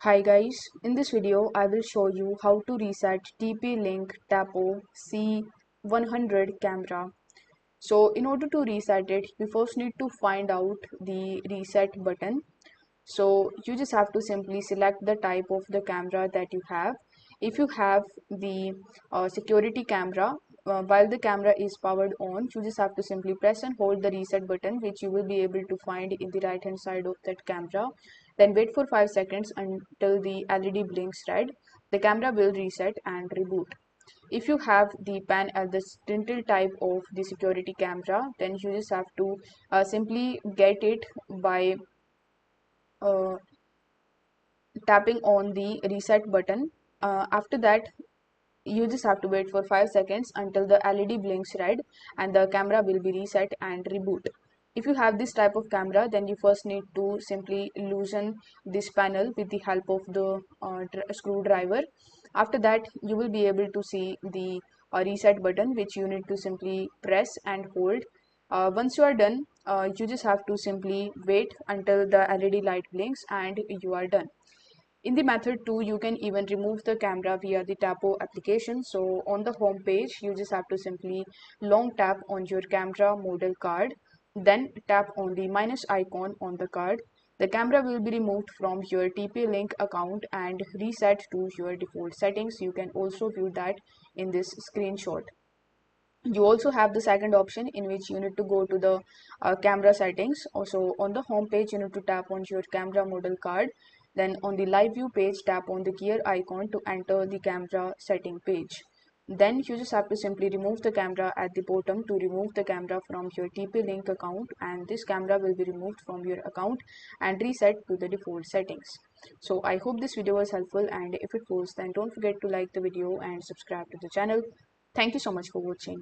Hi guys, in this video I will show you how to reset TP-Link Tapo C100 camera. So in order to reset it, we first need to find out the reset button. So you just have to simply select the type of the camera that you have. If you have the security camera, while the camera is powered on, you just have to simply press and hold the reset button, which you will be able to find in the right hand side of that camera. Then wait for 5 seconds until the LED blinks red. The camera will reset and reboot. If you have the pan as the tilt type of the security camera, then you just have to simply get it by uh, tapping on the reset button. After that, you just have to wait for 5 seconds until the LED blinks red and the camera will be reset and reboot. If you have this type of camera, then you first need to simply loosen this panel with the help of the screwdriver. After that, you will be able to see the reset button, which you need to simply press and hold. Once you are done, you just have to simply wait until the LED light blinks and you are done. In the method 2, you can even remove the camera via the Tapo application. So on the home page, you just have to simply long tap on your camera model card, then tap on the minus icon on the card. The camera will be removed from your TP-Link account and reset to your default settings. You can also view that in this screenshot. You also have the second option in which you need to go to the camera settings. Also on the home page, you need to tap on your camera model card. Then on the live view page, tap on the gear icon to enter the camera setting page. Then you just have to simply remove the camera at the bottom to remove the camera from your TP-Link account, and this camera will be removed from your account and reset to the default settings. So I hope this video was helpful, and if it was, then don't forget to like the video and subscribe to the channel. Thank you so much for watching.